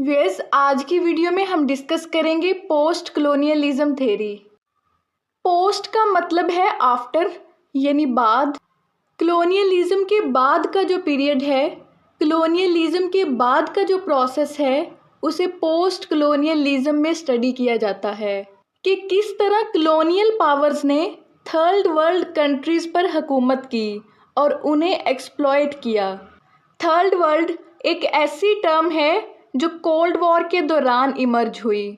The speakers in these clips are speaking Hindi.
आज की वीडियो में हम डिस्कस करेंगे पोस्ट कलोनियलिज्म थ्योरी। पोस्ट का मतलब है आफ्टर यानी बाद। कलोनियलिज्म के बाद का जो पीरियड है, कलोनियलिज्म के बाद का जो प्रोसेस है, उसे पोस्ट कलोनियलिज्म में स्टडी किया जाता है कि किस तरह कलोनियल पावर्स ने थर्ड वर्ल्ड कंट्रीज़ पर हुकूमत की और उन्हें एक्सप्लॉइट किया। थर्ड वर्ल्ड एक ऐसी टर्म है जो कोल्ड वॉर के दौरान इमर्ज हुई।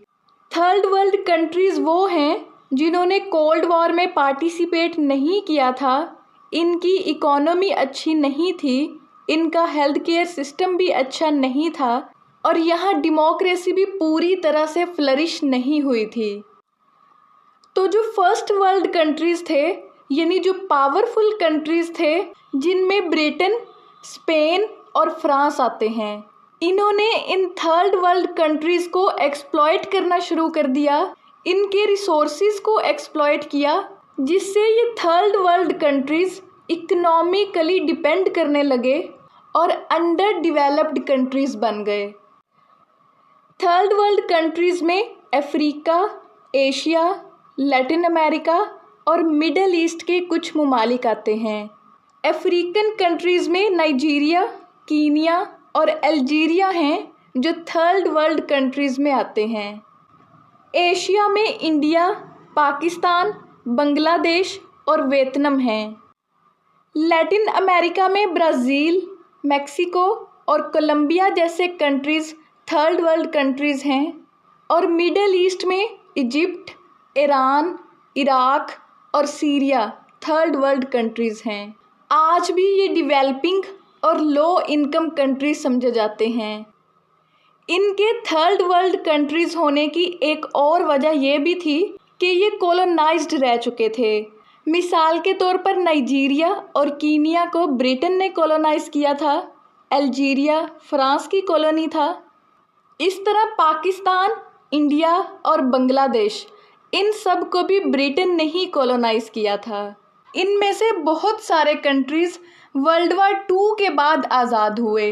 थर्ड वर्ल्ड कंट्रीज़ वो हैं जिन्होंने कोल्ड वॉर में पार्टिसिपेट नहीं किया था। इनकी इकोनॉमी अच्छी नहीं थी, इनका हेल्थ केयर सिस्टम भी अच्छा नहीं था और यहाँ डेमोक्रेसी भी पूरी तरह से फ्लरिश नहीं हुई थी। तो जो फर्स्ट वर्ल्ड कंट्रीज़ थे, यानी जो पावरफुल कंट्रीज़ थे, जिनमें ब्रिटेन, स्पेन और फ्रांस आते हैं, इन्होंने इन थर्ड वर्ल्ड कंट्रीज़ को एक्सप्लॉइट करना शुरू कर दिया, इनके रिसोर्सेज को एक्सप्लॉइट किया, जिससे ये third world countries economically depend करने लगे और अंडर डेवलप्ड कंट्रीज़ बन गए। थर्ड वर्ल्ड कंट्रीज़ में अफ्रीका, एशिया, लैटिन अमेरिका और मिडल ईस्ट के कुछ ममालिक आते हैं। अफ्रीकन कंट्रीज़ में नाइजीरिया, कीनिया और अल्जीरिया हैं जो थर्ड वर्ल्ड कंट्रीज़ में आते हैं। एशिया में इंडिया, पाकिस्तान, बांग्लादेश और वियतनाम हैं। लैटिन अमेरिका में ब्राज़ील, मेक्सिको और कोलंबिया जैसे कंट्रीज़ थर्ड वर्ल्ड कंट्रीज़ हैं और मिडल ईस्ट में इजिप्ट, ईरान, इराक और सीरिया थर्ड वर्ल्ड कंट्रीज़ हैं। आज भी ये डेवलपिंग और लो इनकम कंट्रीज समझे जाते हैं। इनके थर्ड वर्ल्ड कंट्रीज़ होने की एक और वजह यह भी थी कि ये कॉलोनाइज्ड रह चुके थे। मिसाल के तौर पर नाइजीरिया और कीनिया को ब्रिटेन ने कॉलोनाइज किया था, अल्जीरिया फ्रांस की कॉलोनी था। इस तरह पाकिस्तान, इंडिया और बांग्लादेश, इन सब को भी ब्रिटेन ने ही कॉलोनाइज किया था। इनमें से बहुत सारे कंट्रीज़ वर्ल्ड वार 2 के बाद आज़ाद हुए,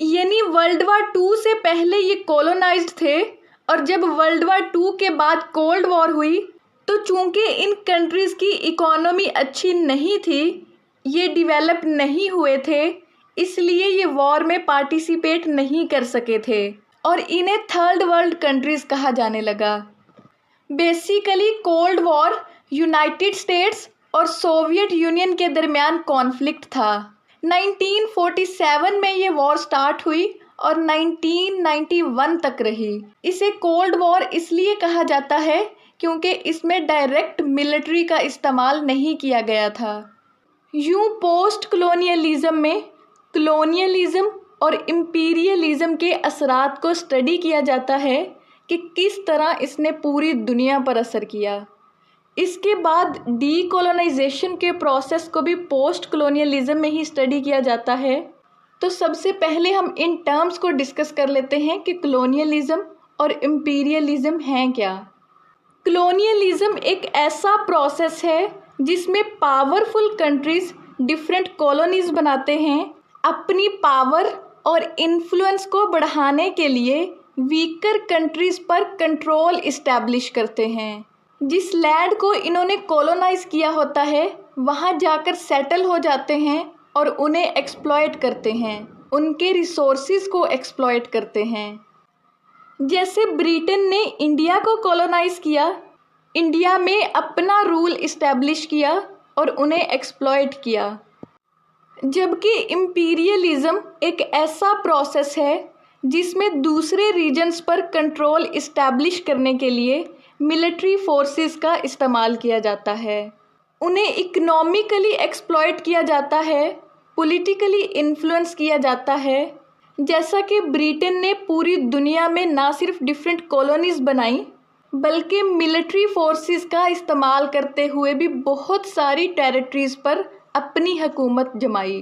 यानी वर्ल्ड वार 2 से पहले ये कॉलोनाइज्ड थे और जब वर्ल्ड वार 2 के बाद कोल्ड वॉर हुई तो चूंकि इन कंट्रीज़ की इकोनॉमी अच्छी नहीं थी, ये डेवलप नहीं हुए थे, इसलिए ये वॉर में पार्टिसिपेट नहीं कर सके थे और इन्हें थर्ड वर्ल्ड कंट्रीज़ कहा जाने लगा। Basically cold war United states और सोवियत यूनियन के दरमियान कॉन्फ्लिक्ट था। 1947 में ये वॉर स्टार्ट हुई और 1991 तक रही। इसे कोल्ड वॉर इसलिए कहा जाता है क्योंकि इसमें डायरेक्ट मिलिट्री का इस्तेमाल नहीं किया गया था। यूं पोस्ट कलोनियलिज्म में कलोनियलिज्म और इम्पीरियलिज्म के असरात को स्टडी किया जाता है कि किस तरह इसने पूरी दुनिया पर असर किया। इसके बाद डीकोलोनाइजेशन के प्रोसेस को भी पोस्ट कलोनियलिज्म में ही स्टडी किया जाता है। तो सबसे पहले हम इन टर्म्स को डिस्कस कर लेते हैं कि कलोनियलिज्म और इम्पीरियलिज्म हैं क्या। कलोनियलिज्म एक ऐसा प्रोसेस है जिसमें पावरफुल कंट्रीज़ डिफरेंट कॉलोनीज़ बनाते हैं, अपनी पावर और इन्फ्लुएंस को बढ़ाने के लिए वीकर कंट्रीज़ पर कंट्रोल इस्टेब्लिश करते हैं। जिस लैंड को इन्होंने कॉलोनाइज किया होता है वहाँ जाकर सेटल हो जाते हैं और उन्हें एक्सप्लॉइट करते हैं, उनके रिसोर्सेज को एक्सप्लॉइट करते हैं। जैसे ब्रिटेन ने इंडिया को कॉलोनाइज किया, इंडिया में अपना रूल इस्टेब्लिश किया और उन्हें एक्सप्लॉइट किया। जबकि इम्पीरियलिज्म एक ऐसा प्रोसेस है जिसमें दूसरे रीजन्स पर कंट्रोल इस्टेब्लिश करने के लिए मिलिट्री फोर्सेस का इस्तेमाल किया जाता है, उन्हें इकोनॉमिकली एक्सप्लॉइट किया जाता है, पॉलिटिकली इन्फ्लुएंस किया जाता है। जैसा कि ब्रिटेन ने पूरी दुनिया में ना सिर्फ डिफरेंट कॉलोनीज़ बनाई बल्कि मिलिट्री फोर्सेस का इस्तेमाल करते हुए भी बहुत सारी टेरिटरीज़ पर अपनी हुकूमत जमाई।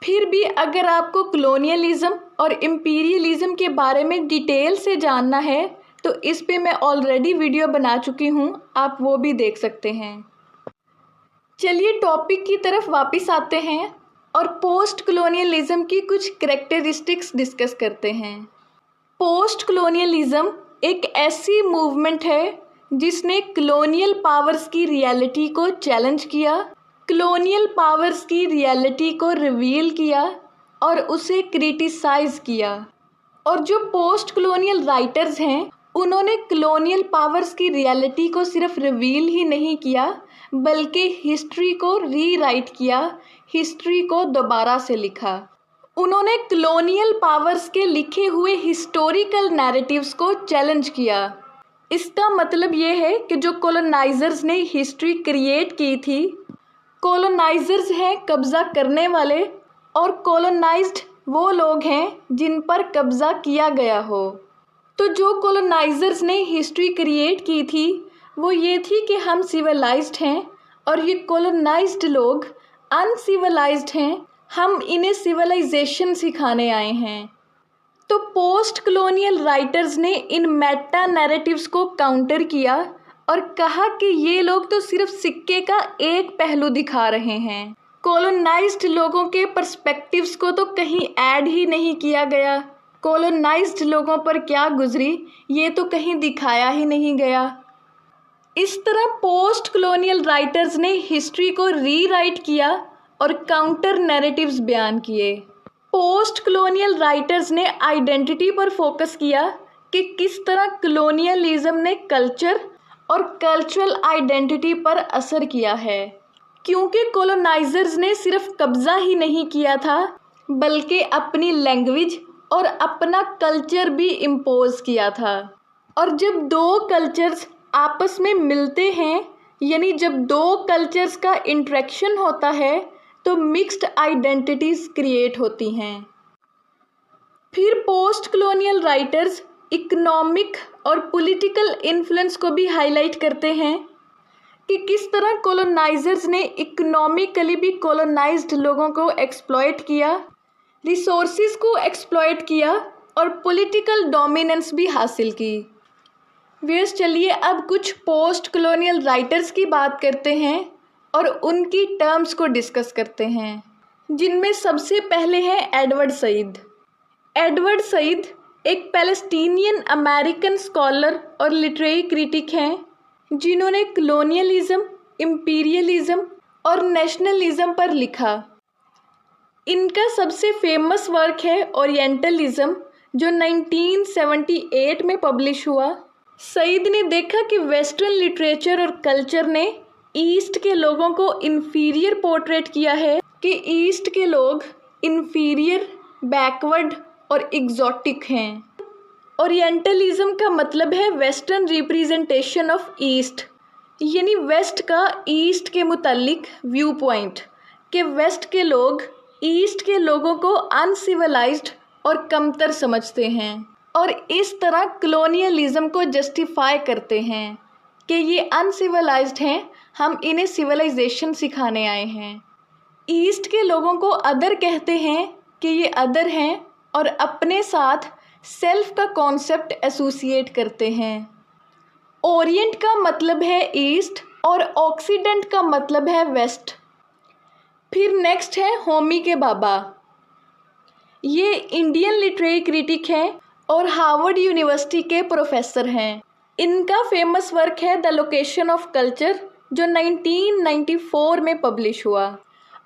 फिर भी अगर आपको कलोनियलिज्म और इम्पीरियलिज्म के बारे में डिटेल से जानना है तो इस पे मैं ऑलरेडी वीडियो बना चुकी हूँ, आप वो भी देख सकते हैं। चलिए टॉपिक की तरफ वापस आते हैं और पोस्ट कलोनियलिज्म की कुछ कैरेक्टरिस्टिक्स डिस्कस करते हैं। पोस्ट कलोनियलिज्म एक ऐसी मूवमेंट है जिसने कलोनियल पावर्स की रियलिटी को चैलेंज किया, कलोनियल पावर्स की रियलिटी को रिवील किया और उसे क्रिटिसाइज किया। और जो पोस्ट कलोनियल राइटर्स हैं उन्होंने कलोनियल पावर्स की रियलिटी को सिर्फ रिवील ही नहीं किया बल्कि हिस्ट्री को रीराइट किया, हिस्ट्री को दोबारा से लिखा। उन्होंने कलोनियल पावर्स के लिखे हुए हिस्टोरिकल नैरेटिव्स को चैलेंज किया। इसका मतलब ये है कि जो कॉलोनाइजर्स ने हिस्ट्री क्रिएट की थी, कॉलोनाइजर्स हैं कब्ज़ा करने वाले और कॉलोनाइज्ड वो लोग हैं जिन पर कब्ज़ा किया गया हो। तो जो कॉलोनाइजर्स ने हिस्ट्री क्रिएट की थी वो ये थी कि हम सिविलाइज्ड हैं और ये कॉलोनाइज्ड लोग अनसिविलाइज्ड हैं, हम इन्हें सिविलाइजेशन सिखाने आए हैं। तो पोस्ट कलोनियल राइटर्स ने इन मेटा नैरेटिव्स को काउंटर किया और कहा कि ये लोग तो सिर्फ सिक्के का एक पहलू दिखा रहे हैं, कॉलोनाइज्ड लोगों के पर्सपेक्टिव्स को तो कहीं ऐड ही नहीं किया गया, कॉलोनाइज्ड लोगों पर क्या गुजरी ये तो कहीं दिखाया ही नहीं गया। इस तरह पोस्ट कलोनियल राइटर्स ने हिस्ट्री को रीराइट किया और काउंटर नैरेटिव्स बयान किए। पोस्ट कलोनियल राइटर्स ने आइडेंटिटी पर फोकस किया कि किस तरह कलोनियलिज्म ने कल्चर और कल्चरल आइडेंटिटी पर असर किया है, क्योंकि कॉलोनाइजर्स ने सिर्फ कब्ज़ा ही नहीं किया था बल्कि अपनी लैंग्वेज और अपना कल्चर भी इम्पोज किया था। और जब दो कल्चर्स आपस में मिलते हैं, यानी जब दो कल्चर्स का इंटरेक्शन होता है तो मिक्स्ड आइडेंटिटीज़ क्रिएट होती हैं। फिर पोस्ट कलोनियल राइटर्स इकोनॉमिक और पॉलिटिकल इन्फ्लुएंस को भी हाईलाइट करते हैं कि किस तरह कॉलोनाइजर्स ने इकोनॉमिकली भी कॉलोनाइज्ड लोगों को एक्सप्लॉइट किया, रिसोर्सेज को एक्सप्लॉइट किया और पॉलिटिकल डोमिनेंस भी हासिल की। व्यूअर्स, चलिए अब कुछ पोस्ट कलोनियल राइटर्स की बात करते हैं और उनकी टर्म्स को डिस्कस करते हैं, जिनमें सबसे पहले है एडवर्ड सईद। एडवर्ड सईद एक पैलेस्टीनियन अमेरिकन स्कॉलर और लिटरेरी क्रिटिक हैं जिन्होंने कलोनियलिज्म, इम्पीरियलिज्म और नेशनलिज्म पर लिखा। इनका सबसे फेमस वर्क है ओरिएंटलिज्म जो 1978 में पब्लिश हुआ। सईद ने देखा कि वेस्टर्न लिटरेचर और कल्चर ने ईस्ट के लोगों को इन्फीरियर पोर्ट्रेट किया है कि ईस्ट के लोग इन्फीरियर, बैकवर्ड और एग्जॉटिक हैं। ओरिएंटलिज्म का मतलब है वेस्टर्न रिप्रेजेंटेशन ऑफ ईस्ट, यानी वेस्ट का ईस्ट के मुतालिक व्यू पॉइंट, कि वेस्ट के लोग ईस्ट के लोगों को अनसिविलाइज्ड और कमतर समझते हैं और इस तरह कलोनियलिज्म को जस्टिफाई करते हैं कि ये अनसिविलाइज्ड हैं, हम इन्हें सिविलाइजेशन सिखाने आए हैं। ईस्ट के लोगों को अदर कहते हैं कि ये अदर हैं और अपने साथ सेल्फ का कॉन्सेप्ट एसोसिएट करते हैं। ओरिएंट का मतलब है ईस्ट और ऑक्सीडेंट का मतलब है वेस्ट। फिर नेक्स्ट है होमी के बाबा। ये इंडियन लिटरेरी क्रिटिक हैं और हार्वर्ड यूनिवर्सिटी के प्रोफेसर हैं। इनका फेमस वर्क है द लोकेशन ऑफ कल्चर जो 1994 में पब्लिश हुआ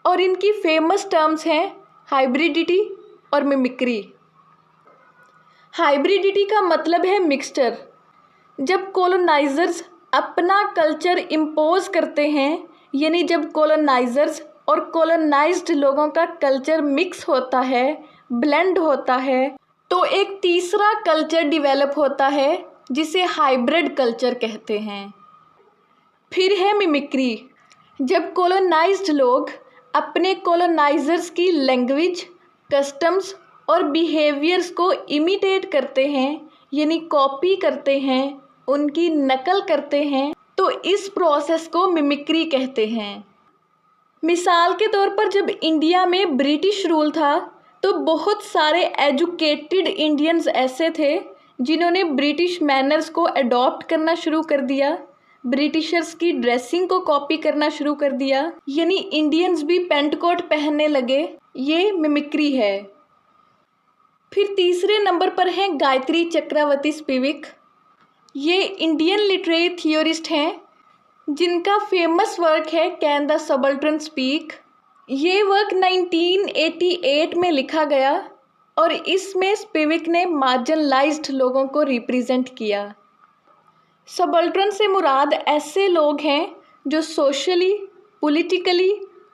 और इनकी फेमस टर्म्स हैं हाइब्रिडिटी और मिमिक्री। हाइब्रिडिटी का मतलब है मिक्सचर। जब कॉलोनाइजर्स अपना कल्चर इम्पोज करते हैं, यानी जब कॉलोनाइजर्स और कॉलोनाइज्ड लोगों का कल्चर मिक्स होता है, ब्लेंड होता है, तो एक तीसरा कल्चर डिवेलप होता है जिसे हाइब्रिड कल्चर कहते हैं। फिर है मिमिक्री। जब कॉलोनाइज्ड लोग अपने कॉलोनाइजर्स की लैंग्वेज, कस्टम्स और बिहेवियर्स को इमिटेट करते हैं, यानी कॉपी करते हैं, उनकी नकल करते हैं, तो इस प्रोसेस को मिमिक्री कहते हैं। मिसाल के तौर पर जब इंडिया में ब्रिटिश रूल था तो बहुत सारे एजुकेटेड इंडियंस ऐसे थे जिन्होंने ब्रिटिश मैनर्स को अडॉप्ट करना शुरू कर दिया, ब्रिटिशर्स की ड्रेसिंग को कॉपी करना शुरू कर दिया, यानी इंडियंस भी पेंट कोट पहनने लगे। ये मिमिक्री है। फिर तीसरे नंबर पर हैं गायत्री चक्रवर्ती स्पिवक। ये इंडियन लिटरेरी थियोरिस्ट हैं जिनका फेमस वर्क है कैन द सबल्टर्न स्पीक। ये वर्क 1988 में लिखा गया और इसमें स्पिवक ने मार्जिनलाइज्ड लोगों को रिप्रेजेंट किया। सबल्टर्न से मुराद ऐसे लोग हैं जो सोशली, पॉलिटिकली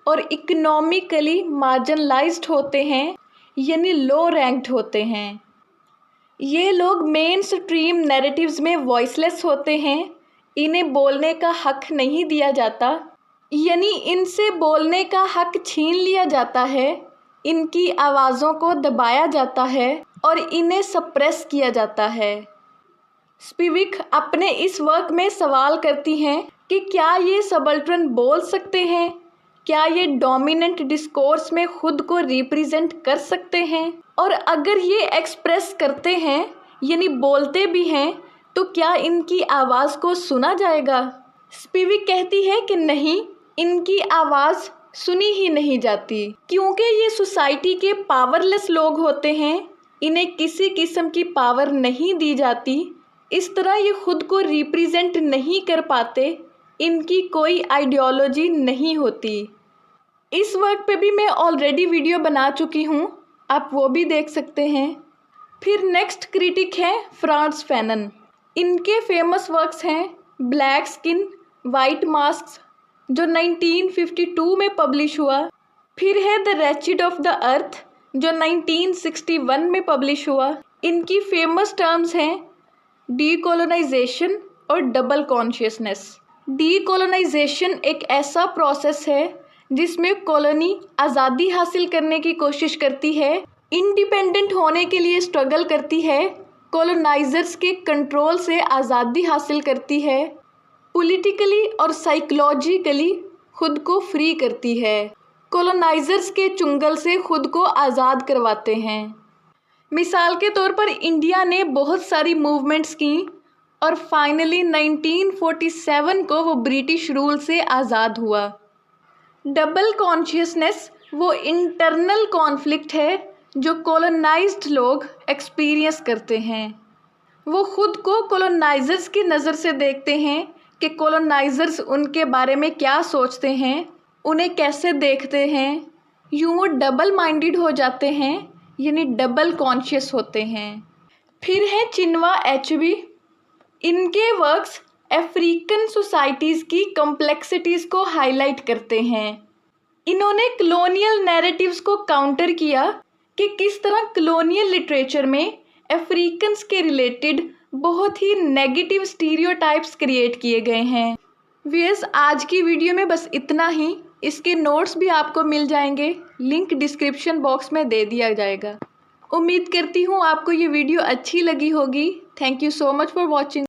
और इकोनॉमिकली मार्जिनलाइज्ड होते हैं, यानी लो रैंक्ड होते हैं। ये लोग मेन स्ट्रीम नैरेटिव्स में वॉइसलेस होते हैं, इन्हें बोलने का हक नहीं दिया जाता, यानी इनसे बोलने का हक छीन लिया जाता है, इनकी आवाज़ों को दबाया जाता है और इन्हें सप्रेस किया जाता है। स्पिवक अपने इस वर्क में सवाल करती हैं कि क्या ये सबल्टर्न बोल सकते हैं, क्या ये डोमिनेंट डिस्कोर्स में खुद को रिप्रेजेंट कर सकते हैं, और अगर ये एक्सप्रेस करते हैं यानी बोलते भी हैं तो क्या इनकी आवाज़ को सुना जाएगा। स्पिवक कहती है कि नहीं, इनकी आवाज़ सुनी ही नहीं जाती क्योंकि ये सोसाइटी के पावरलेस लोग होते हैं, इन्हें किसी किस्म की पावर नहीं दी जाती, इस तरह ये खुद को रिप्रेजेंट नहीं कर पाते, इनकी कोई आइडियोलॉजी नहीं होती। इस वर्क पे भी मैं ऑलरेडी वीडियो बना चुकी हूँ, आप वो भी देख सकते हैं। फिर नेक्स्ट क्रिटिक है फ्रांस फैनन। इनके फेमस वर्क्स हैं ब्लैक स्किन, वाइट मास्क जो 1952 में पब्लिश हुआ। फिर है द रेचिड ऑफ द अर्थ जो 1961 में पब्लिश हुआ। इनकी फेमस टर्म्स हैं डीकोलोनाइजेशन और डबल कॉन्शियसनेस। डीकोलोनाइजेशन एक ऐसा प्रोसेस है जिसमें कॉलोनी आज़ादी हासिल करने की कोशिश करती है, इंडिपेंडेंट होने के लिए स्ट्रगल करती है, कॉलोनाइजर्स के कंट्रोल से आज़ादी हासिल करती है, पॉलिटिकली और साइकोलॉजिकली खुद को फ्री करती है, कॉलोनाइजर्स के चुंगल से खुद को आज़ाद करवाते हैं। मिसाल के तौर पर इंडिया ने बहुत सारी मूवमेंट्स की और फाइनली 1947 को वो ब्रिटिश रूल से आज़ाद हुआ। डबल कॉन्शियसनेस वो इंटरनल कॉन्फ्लिक्ट है जो कॉलोनाइज्ड लोग एक्सपीरियंस करते हैं। वो खुद को कॉलोनाइजर्स की नज़र से देखते हैं कि कॉलोनाइजर्स उनके बारे में क्या सोचते हैं, उन्हें कैसे देखते हैं। यूँ वो डबल माइंडेड हो जाते हैं, यानी डबल कॉन्शियस होते हैं। फिर है चिन्वा एचबी। इनके वर्क्स अफ्रीकन सोसाइटीज़ की कॉम्प्लेक्सिटीज़ को हाईलाइट करते हैं। इन्होंने कॉलोनियल नैरेटिव्स को काउंटर किया कि किस तरह कॉलोनियल लिटरेचर में अफ्रीकन्स के रिलेटेड बहुत ही नेगेटिव स्टीरियोटाइप्स क्रिएट किए गए हैं। व्यूअर्स, आज की वीडियो में बस इतना ही। इसके नोट्स भी आपको मिल जाएंगे, लिंक डिस्क्रिप्शन बॉक्स में दे दिया जाएगा। उम्मीद करती हूँ आपको ये वीडियो अच्छी लगी होगी। Thank you so much for watching.